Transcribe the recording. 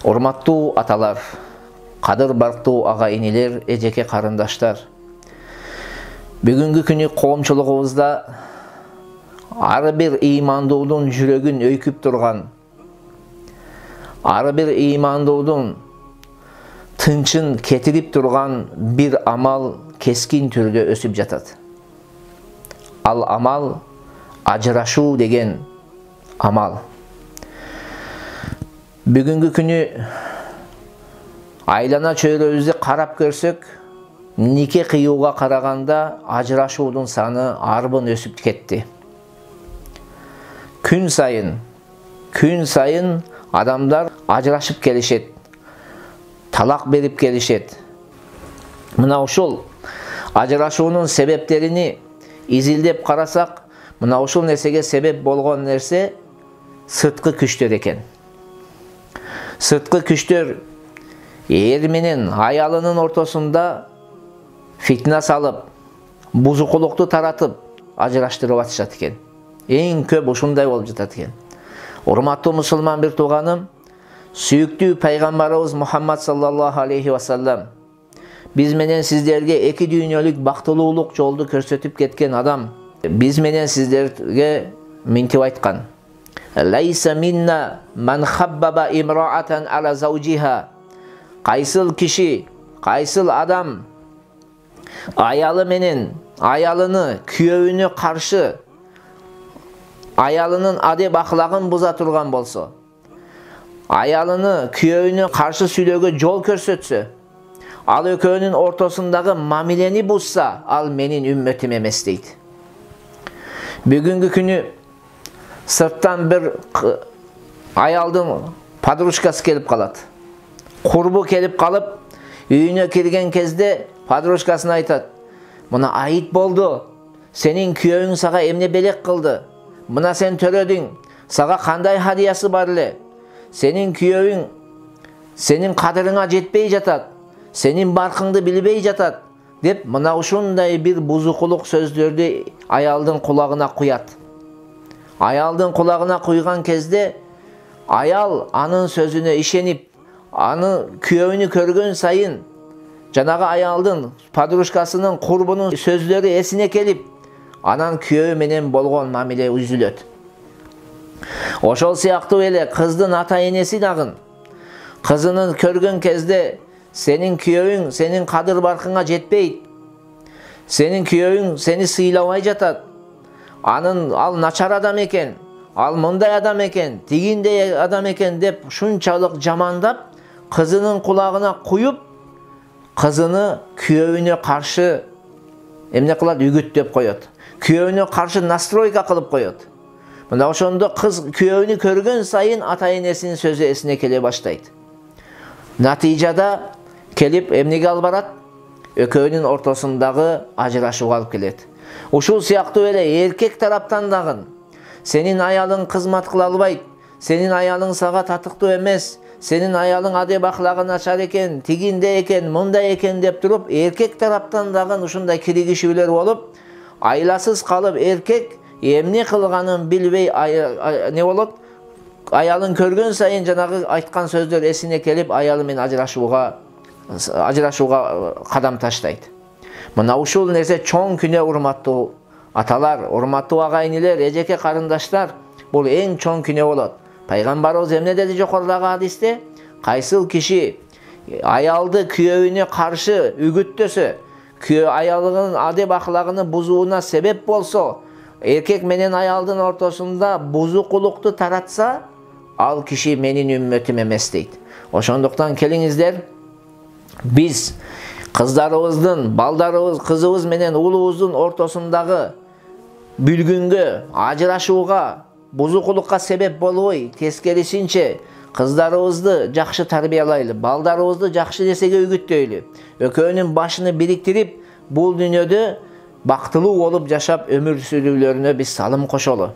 Урматтуу аталар, кадыр барктуу ага-инилер, эжеке карындаштар. Бүгүнкү күнү коомчулугубузда ар бир ыймандуудун жүрөгүн өйкүп турган, ар бир ыймандуудун тынчын кетирип турган бир амал кескин түрдө өсүп жатат. Ал амал ажырашуу деген амал. Бүгүнкү күнү айлана чөйрөбүздү карап көрсөк, нике кыюуга караганда ажырашуудун саны арбын өсүп кетти. Күн сайын адамдар ажырашып келишет, талак берип келишет. Мына ушул ажырашуунун себептерини изилдеп карасак, мына ушул нерсеге себеп болгон нерсе сырткы күчтөр экен. Сырткы күчтөр эр менен аялынын ортосунда фитна салып, бузукулукту таратып, ажыраштырып атышат экен. Эң көп ушундай болуп жатат экен. Урматтуу мусулман бир тууганым, сүйүктүү пайгамбарыбыз Мухаммад саллаллаху алейхи ва саллам биз менен сиздерге эки дүйнөлүк бактылуулук жолду көрсөтүп кеткен адам. Биз менен сиздерге минтип айткан: Лайса минна ман хаббаба имраатан ала заужиха. Кайсыл киши, кайсыл адам аялы менен аялыны күйөөүнө каршы, аялынын адеп ахлагын буза турган болсо, аялыны күйөөүнө каршы сүйлөөгө жол көрсөтсө, ал экөөнүн ортосундагы мамилени бузса, ал менин үммөтүм эмес дейт. Бүгүнкү күнү сырттан бир аялдын подружкасы келип калат. Курбу келип калып, үйүнө кирген кезде подружкасына айтат: "Мына айыт болду. Сенин күйөөүң сага эмне белек кылды? Мына сен төрөдүң. Сага кандай хадиясы бар эле? Сенин күйөөүң сенин кадырыңа жетпей жатат. Сенин баркыңды билбей жатат", деп мына ушундай бир бузукулук сөздөрдү аялдын кулагына куят. Аялдын кулагына куйган кезде аял анын сөзүнө ишенип, аны күйөөүнү көргөн сайын жанагы аялдын подружкасынын курбунун сөздөрү эсине келип, анан күйөө менен болгон мамиле үзүлөт. Ошол сыяктуу эле кыздын ата-энеси дагы кызынын көргөн кезде сенин күйөөүң сенин кадыр баркыңа жетпейт, сенин күйөөүң сени сыйлабай жатат, ал начар адам экен, ал мындай адам экен, тигиндей адам экен деп шунчалык жамандап, кызынын кулагына куюп, кызыны күйөөүнө каршы эмне кылат? Үгүттөп коет. Күйөөүнө каршы настройка кылып коет. Мына ошондо кыз күйөөүнү көргөн сайын ата-энесинин сөзү эсине келе баштайт. Натыйжада келип эмнеге алып барат? Экөөнүн ортосундагы ажырашууга алып келет. Ушул сыяктуу эле эркек тараптан дагы сенин аялың кызмат кыла албайт, сенин аялың сага татыктуу эмес, сенин аялың адеп ахлагы начар экен, тигинде экен, мындай экен деп туруп, эркек тараптан дагы ушундай киригишүүлөр болуп, айласыз калып эркек эмне кылганын билбей не болот? Аялын көргөн сайын жанагы айткан сөздөр эсине келип, аялы менен ажырашууга кадам таштайт. Мына ушул нерсе чоң күнөө, урматтуу аталар, урматтуу ага-инилер, эжеке карындаштар, бул эң чоң күнөө болот. Пайгамбарыбыз эмне деди жокорудагы хадисте? Кайсыл киши аялды күйөөүнө каршы үгүттөсө, аялынын адеп ахлагын бузууна себеп болсо, эркек менен аялдын ортосунда бузукулукту таратса, ал киши менин үммөтүм эмес дейт. Ошондуктан келиңиздер, биз кыздарыбыздын, балдарыбыз, кызыбыз менен уулубуздун ортосундагы бүлгүнгө, ажырашууга, бузукулукка себеп болбой, тескерисинче кыздарыбызды жакшы тарбиялайлы, балдарыбызды жакшы нерсеге үгүттөйлү, экөөнүн башыны бириктирип, бул дүйнөдө бактылуу болуп жашап өмүр сүрүүлөрүнө биз салым кошолу.